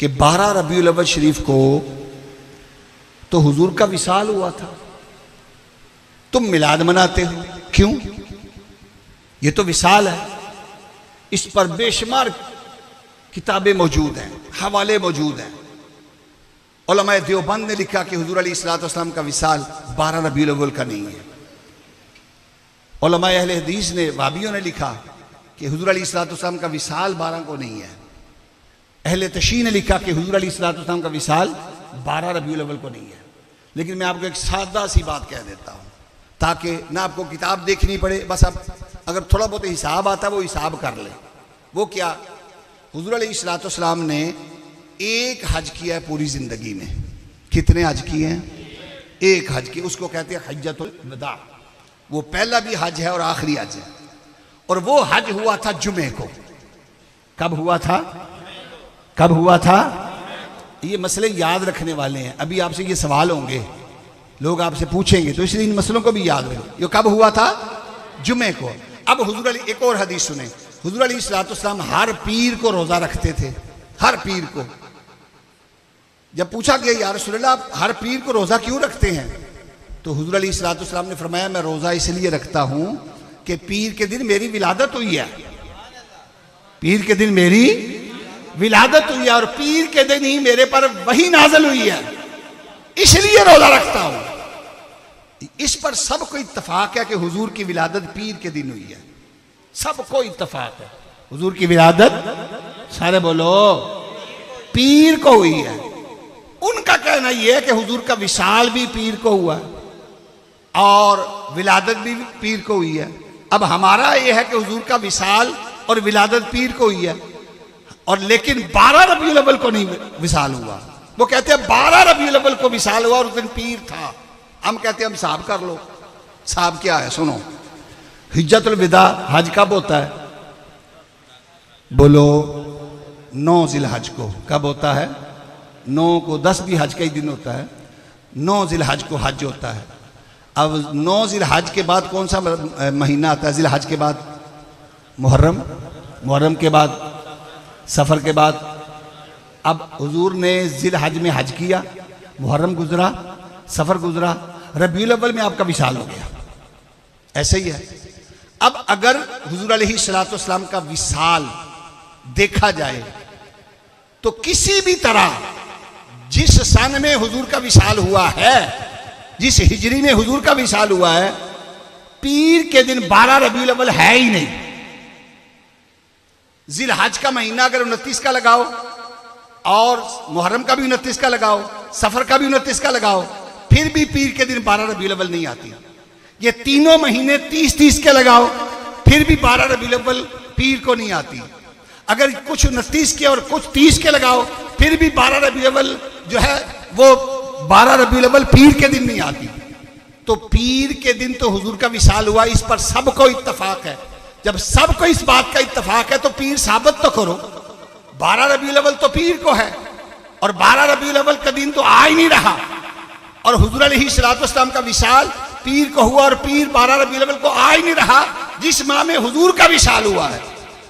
कि 12 रबीउल अव्वल शरीफ को तो हुजूर का विसाल हुआ था, तुम मिलाद मनाते हो, क्यों? ये तो विसाल है। इस पर बेशुमार किताबें मौजूद हैं, हवाले मौजूद हैं। उलमाए देवबंद ने लिखा कि हुजूर अलैहिस्सलाम का विसाल 12 रबीउल अव्वल का नहीं है। उलमाए अहले हदीस ने, वाबियों ने लिखा कि हुजूर अलैहिस्सलाम का विसाल 12 को नहीं है। अहले तशरीह ने लिखा कि हुजूर अलैहिस्सलाम का विसाल 12 रबीउल अव्वल को नहीं है। लेकिन मैं आपको एक सादा सी बात कह देता हूँ ताकि ना आपको किताब देखनी पड़े, बस आप अगर थोड़ा बहुत हिसाब आता है वो हिसाब कर ले। वो क्या? हुजूर अलैहिस्सलाम ने एक हज किया है पूरी जिंदगी में। कितने हज किए हैं? एक हज किया, उसको कहते हैं हज्जतुल वदा। वो पहला भी हज है और आखिरी हज है। और वो हज हुआ था जुमे को। कब हुआ था? कब हुआ था? ये मसले याद रखने वाले हैं। अभी आपसे ये सवाल होंगे, लोग आपसे पूछेंगे, तो इसलिए इन मसलों को भी याद रखो। ये कब हुआ था? जुमे को। अब हुजूर अली, एक और हदीस सुने, हुजूर अलैहिस्सलाम हर पीर को रोजा रखते थे। हर पीर को। जब पूछा गया या रसूलल्लाह आप हर पीर को रोजा क्यों रखते हैं, तो हुजूर अलैहिस्सलाम ने फरमाया मैं रोजा इसलिए रखता हूं कि पीर के दिन मेरी विलादत हुई है। पीर के दिन मेरी विलादत हुई है और पीर के दिन ही मेरे पर वही नाज़िल हुई है, इसलिए रोजा रखता हूं। इस पर सबको इत्तफाक है कि हुजूर की विलादत पीर के दिन हुई है। सबको इत्तफाक है हुजूर की विलादत, सारे बोलो, पीर को हुई है। उनका कहना यह है कि हुजूर का विसाल भी पीर को हुआ और विलादत भी पीर को हुई है। अब हमारा यह है कि हुजूर का विसाल और विलादत पीर को हुई है, और लेकिन 12 रबीउल अव्वल को नहीं विसाल हुआ। वो कहते हैं 12 रबीउल अव्वल को विसाल हुआ और उस दिन पीर था। हम कहते हैं हम हिसाब कर लो। हिसाब क्या है? सुनो, हिज्जतुल विदा हज कब होता है? बोलो, 9 जिलहज को। कब होता है? 9 को। 10 भी हज का ही दिन होता है। 9 जिलहज को हज होता है। अब 9 जिलहज के बाद कौन सा महीना आता है? जिलहज के बाद मुहर्रम, मुहर्रम के बाद सफ़र के बाद। अब हुजूर ने जिलहज में हज किया, मुहर्रम गुजरा, सफ़र गुजरा, रबीउल अव्वल में आपका विसाल हो गया। ऐसे ही है। अब अगर हुजूर अलैहिस्सलाम का विसाल देखा जाए तो किसी भी तरह जिस सन में हुजूर का विसाल हुआ है, जिस हिजरी में हुजूर का विसाल हुआ है, पीर के दिन 12 रबीउल अव्वल है ही नहीं। जिलहज का महीना अगर 29 का लगाओ और मुहर्रम का भी 29 का लगाओ, सफर का भी 29 का लगाओ, फिर भी पीर के दिन 12 रबीउल अव्वल नहीं आती। ये तीनों महीने 30-30 के लगाओ, फिर भी 12 रबीउल अव्वल पीर को नहीं आती। अगर कुछ 29 के और कुछ 30 के लगाओ, फिर भी 12 रबीउल अव्वल जो है वो 12 रबीउल अव्वल पीर के दिन नहीं आती। तो पीर के दिन तो हुजूर का विसाल हुआ, इस पर सबको इत्तफाक है। जब सबको इस बात का इत्तफाक है तो पीर साबित तो करो। 12 रबीउल अव्वल तो पीर को है और 12 रबीउल अव्वल का दिन तो आ ही नहीं रहा, और हुजूर अलैहिस्सलाम का विसाल पीर को हुआ और पीर 12 रबीउल अव्वल को आ ही नहीं रहा, जिस माह में हुजूर का विसाल हुआ है।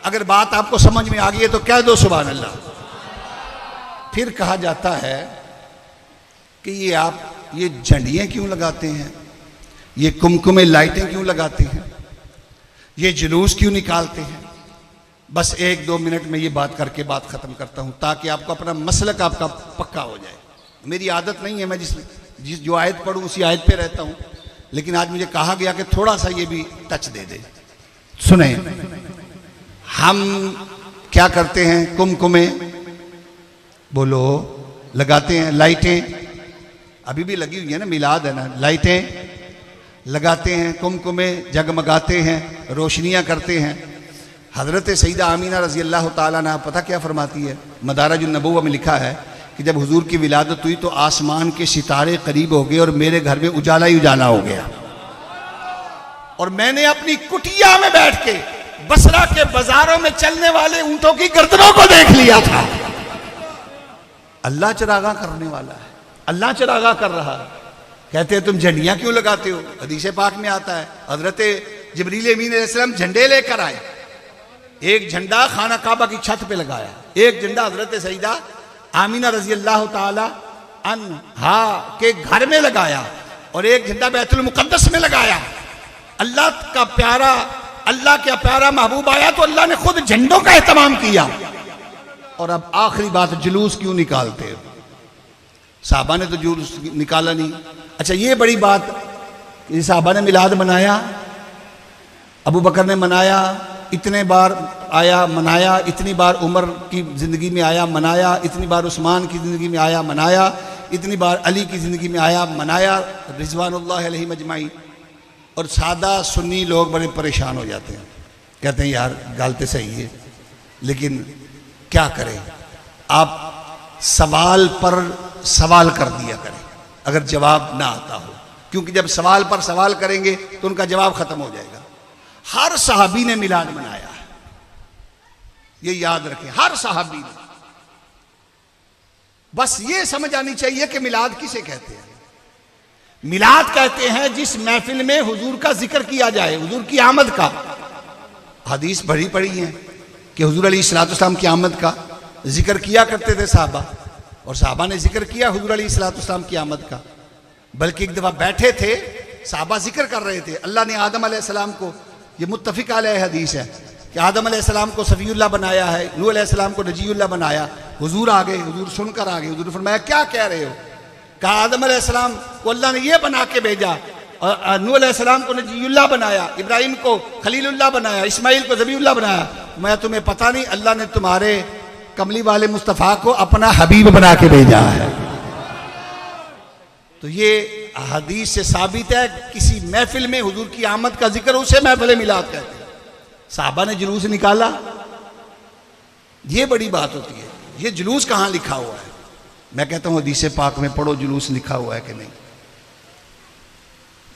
अगर बात आपको समझ में आ गई है तो कह दो सुभान अल्लाह। फिर कहा जाता है कि ये आप ये झंडियां क्यों लगाते हैं, ये कुमकुमे लाइटें क्यों लगाते हैं, ये जुलूस क्यों निकालते हैं? बस 1-2 मिनट में ये बात करके बात खत्म करता हूं ताकि आपको अपना मसलक आपका पक्का हो जाए। मेरी आदत नहीं है, मैं जो आयत पढ़ूं उसी आयत पे रहता हूं, लेकिन आज मुझे कहा गया कि थोड़ा सा ये भी टच दे दे। सुने, हम क्या करते हैं? कुमकुमे बोलो लगाते हैं, लाइटें अभी भी लगी हुई है ना, मिलाद है ना, लाइटें लगाते हैं, कुमकुमे जगमगाते हैं, रोशनियां करते हैं। हजरत सईदा आमीना रजी अल्लाह ताला अन्हा पता क्या फरमाती है? मदारजुन नबुव्वा में लिखा है कि जब हुजूर की विलादत हुई तो आसमान के सितारे करीब हो गए और मेरे घर में उजाला ही उजाला हो गया, और मैंने अपनी कुटिया में बैठ के बसरा के बाजारों में चलने वाले ऊंटों की गर्दनों को देख लिया था। अल्लाह चरागा करने वाला है, अल्लाह चरागा कर रहा है। कहते हैं तुम झंडियां क्यों लगाते हो? हदीस पाक में आता है हजरत जिब्रील अमीन अलैहिस्सलाम झंडे लेकर आए। एक झंडा खाना काबा की छत पे लगाया, एक झंडा हजरत सईदा आमीना रजी अल्लाह ताला अन्हा के घर में लगाया और एक झंडा बैतुल मुकद्दस में लगाया। अल्लाह का प्यारा, अल्लाह का प्यारा महबूब आया तो अल्लाह ने खुद झंडों का एहतमाम किया। और अब आखिरी बात, जुलूस क्यों निकालते हो? साहबा ने तो जुलूस निकाला नहीं। अच्छा ये बड़ी बात, ये साहबा ने मिलाद मनाया, अबू बकर ने मनाया, इतने बार आया मनाया, इतनी बार उमर की ज़िंदगी में आया मनाया, इतनी बार उस्मान की ज़िंदगी में आया मनाया, इतनी बार अली की ज़िंदगी में आया मनाया, रिज़वानुल्लाह अलैहिम अजमाइन। और सादा सुन्नी लोग बड़े परेशान हो जाते हैं, कहते हैं यार गल तो सही है लेकिन क्या करें। आप सवाल पर सवाल कर दिया करें अगर जवाब ना आता हो, क्योंकि जब सवाल पर सवाल करेंगे तो उनका जवाब खत्म हो जाएगा। हर सहाबी ने मिलाद मनाया है, ये याद रखें, हर सहाबी ने। बस ये समझ आनी चाहिए कि मिलाद किसे कहते हैं। मिलाद कहते हैं जिस महफिल में हुजूर का जिक्र किया जाए, हुजूर की आमद का। हदीस बड़ी पड़ी है कि हुजूर अलैहिस्सलाम की आमद का जिक्र किया करते थे साहबा, और साहबा ने जिक्र किया हुजूर अलैहिस्सलाम की आमद का। बल्कि एक दफा बैठे थे, साहबा जिक्र कर रहे थे, अल्लाह ने आदम अलैहिस्सलाम को, ये मुत्तफिक अलैह हदीस है कि आदम अलैहिस्सलाम को सफ़ीउल्लाह बनाया है, नूह अलैहिस्सलाम को नजीउल्लाह बनाया। हुजूर आ गए, हुजूर सुनकर आ गए। हुजूर ने फरमाया क्या कह रहे हो? कहा आदम अलैहिस्सलाम को अल्लाह ने ये बना के भेजा, और नूह अलैहिस्सलाम को नजीउल्लाह बनाया, इब्राहिम को खलीलुल्लाह बनाया, इस्माइल को ज़बीउल्लाह बनाया। मैं तुम्हें पता नहीं, अल्लाह ने तुम्हारे कमली वाले मुस्तफ़ा को अपना हबीब बना के भेजा है। तो ये हदीस से साबित है किसी महफिल में हुजूर की आमद का जिक्र, उसे महफिल मिलाद कहते हैं। साहबा ने जुलूस निकाला, ये बड़ी बात होती है। ये जुलूस कहाँ लिखा हुआ है? मैं कहता हूँ हदीस पाक में पढ़ो जुलूस लिखा हुआ है कि नहीं।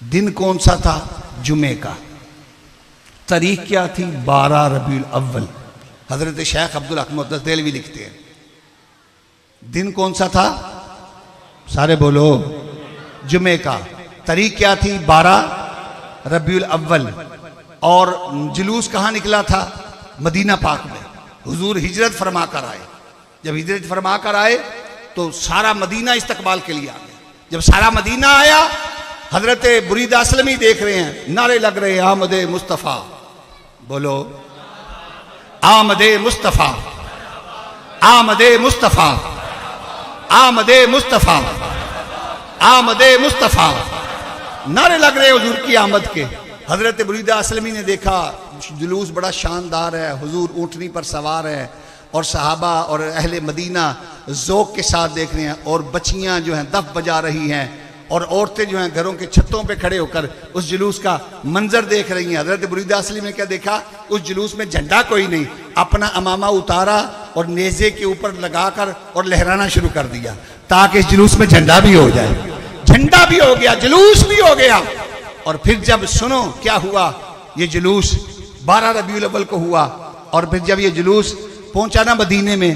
दिन कौन सा था? जुमे का। तारीख क्या थी? 12 रबीउल अव्वल। हजरत शेख अब्दुल हक मुहद्दिस देलवी लिखते हैं। दिन कौन सा था? सारे बोलो। जुमे का। तारीख क्या थी? 12 रबीउल अव्वल। और जुलूस कहाँ निकला था? मदीना पाक में। हुजूर हिजरत फरमा कर आए। जब हिजरत फरमा कर आए तो सारा मदीना इस्तकबाल के लिए आ गया। जब सारा मदीना आया, हजरत बुरीदा असलमी देख रहे हैं, नारे लग रहे हैं, आमदे मुस्तफ़ा। बोलो आमदे मुस्तफ़ा, आमदे मुस्तफ़ा, आमदे मुस्तफ़ा, आमदे मुस्तफ़ा। नारे लग रहे हुजूर की आमद के। हजरत बुरीदा असलमी ने देखा जुलूस बड़ा शानदार है, हुजूर ऊँटनी पर सवार है और सहाबा और अहले मदीना ज़ौक़ के साथ देख रहे हैं, और बच्चियां जो हैं दफ बजा रही हैं, और औरतें जो हैं घरों के छतों पे खड़े होकर उस जुलूस का मंजर देख रही हैं। हजरत बुरीदा असलमी ने क्या देखा? उस जुलूस में झंडा कोई नहीं, अपना अमामा उतारा और नेज़े के ऊपर लगाकर और लहराना शुरू कर दिया ताकि इस जुलूस में झंडा भी हो जाए। झंडा भी हो गया, जुलूस भी हो गया। और फिर जब सुनो क्या हुआ, ये जुलूस 12 रबीउल अव्वल को हुआ, और फिर जब ये जुलूस पहुंचा ना मदीने में,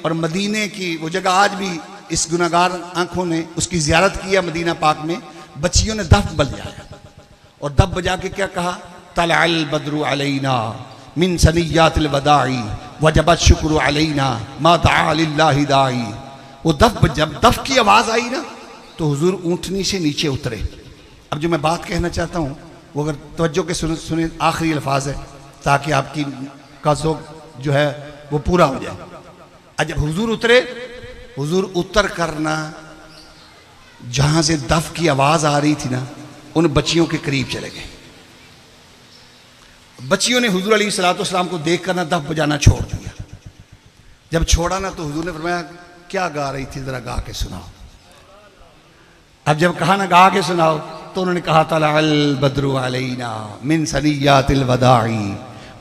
और मदीने की वो जगह आज भी इस गुनाहगार आंखों ने उसकी ज़ियारत किया मदीना पाक में, बच्चियों ने दफ बजाया, और दफ बजा के क्या कहा? तलअल बद्रु अलैना मिन सनियातिल वदाई वजबत शुक्र अलैना मा दआ लिल्लाहि दाई। वो दफ, जब दफ की आवाज़ आई ना तो हुजूर ऊँटनी से नीचे उतरे। अब जो मैं बात कहना चाहता हूँ वो अगर तवज्जो के सुने, आखिरी अल्फाज है ताकि आपकी का ज़ौक़ जो है वो पूरा हो जाए। आज जब हुजूर उतरे, हुजूर उतर करना जहां से दफ की आवाज आ रही थी ना, उन बच्चियों के करीब चले गए। बच्चियों ने हुजूर अलैहिस्सलाम को देख कर ना दफ बजाना छोड़ दिया। जब छोड़ा ना तो हुजूर ने फरमाया क्या गा रही थी, जरा गा के सुनाओ। अब जब कहा ना गा के सुनाओ तो उन्होंने कहा तलअल बद्रु अलैना मिन सनियातिल वदाई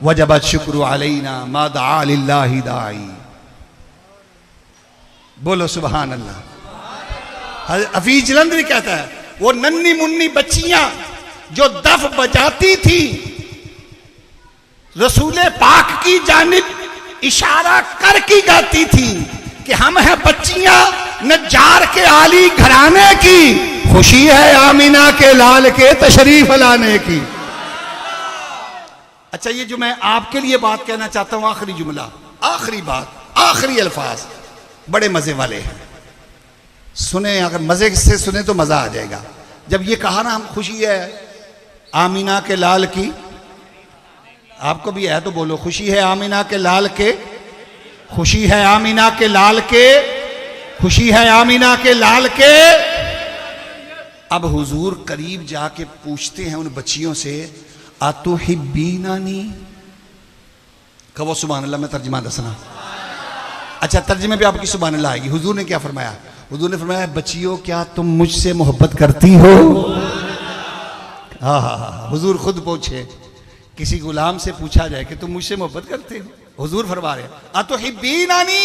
वजबत शुक्र अलैना मा दआ लिल्लाहि दाई। बोलो सुभान अल्लाह। हफीज जलंधरी कहता है वो नन्ही मुन्नी बच्चियां जो दफ बजाती थी, रसूले पाक की जानिब इशारा कर की गाती थी कि हम हैं बच्चियां नज्जार के आली घराने की, खुशी है आमीना के लाल के तशरीफ लाने की। अच्छा, ये जो मैं आपके लिए बात कहना चाहता हूं, आखिरी जुमला, आखिरी बात, आखिरी अल्फाज, बड़े मजे वाले हैं, सुने, अगर मजे से सुने तो मजा आ जाएगा। जब ये कहा ना, हम खुशी है आमीना के लाल की, आपको भी है तो बोलो, खुशी है आमीना के लाल के, खुशी है आमीना के लाल के, खुशी है आमीना के लाल के। अब हुजूर करीब जाके पूछते हैं उन बच्चियों से, आतुहिब्बीनानी, कहो सुभान अल्लाह। मैं तर्जुमा दसना, अच्छा तर्जुमे पे आपकी सुभान अल्लाह आएगी। हुजूर ने क्या फरमाया? हुजूर ने फरमाया, बच्चियों क्या तुम मुझसे मोहब्बत करती हो? हाँ हाँ हाँ, हुजूर खुद पूछे, किसी गुलाम से पूछा जाए कि तुम मुझसे मोहब्बत करते हो, हुजूर फरमा रहे आतुहिब्बीनानी,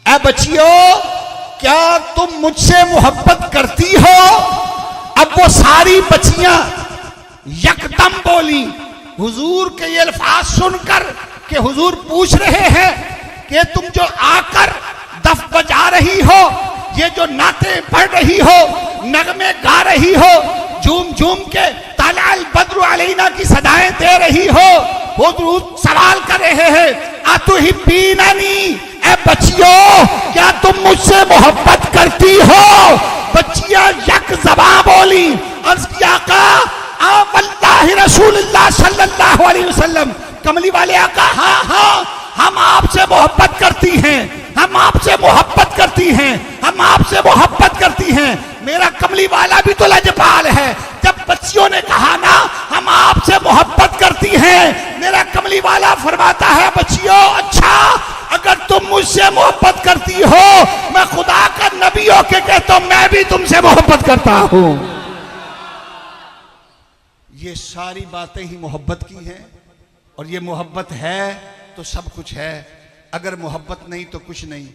ऐ बच्चियों क्या तुम मुझसे मोहब्बत करती हो? अब वो सारी बच्चियां यकदम बोली। हुजूर के ये अल्फाज सुनकर कि हुजूर पूछ रहे हैं कि तुम जो आकर दफ बजा रही हो, ये जो नाते पढ़ रही हो, नगमे गा रही हो, झूम झूम के तलाल बद्रु अलैना की सदाएं दे रही हो, हुजूर सवाल कर रहे हैं, आतुहिब्बीनानी, ऐ बच्चियों क्या तुम मुझसे मोहब्बत करती हो? बच्चियां यक ज़बां बोली, अर्ज़ किया आका, आ वल्लाहि रसूलुल्लाह सल्लल्लाहु अलैहि वसल्लम, कमली वाले आका, हाँ हाँ हम आपसे मोहब्बत करती हैं, हम आपसे मोहब्बत करती हैं, हम आपसे मोहब्बत करती हैं। मेरा कमली वाला भी तो लजपाल है। जब बच्चियों ने कहा ना हम आपसे मोहब्बत करती हैं, मेरा कमली वाला फरमाता है, बच्चियों अच्छा अगर तुम मुझसे मोहब्बत करती हो, मैं खुदा का नबी होके कहता हूं मैं भी तुमसे मोहब्बत करता हूं। ये सारी बातें ही मोहब्बत की हैं, और ये मोहब्बत है तो सब कुछ है, अगर मोहब्बत नहीं तो कुछ नहीं।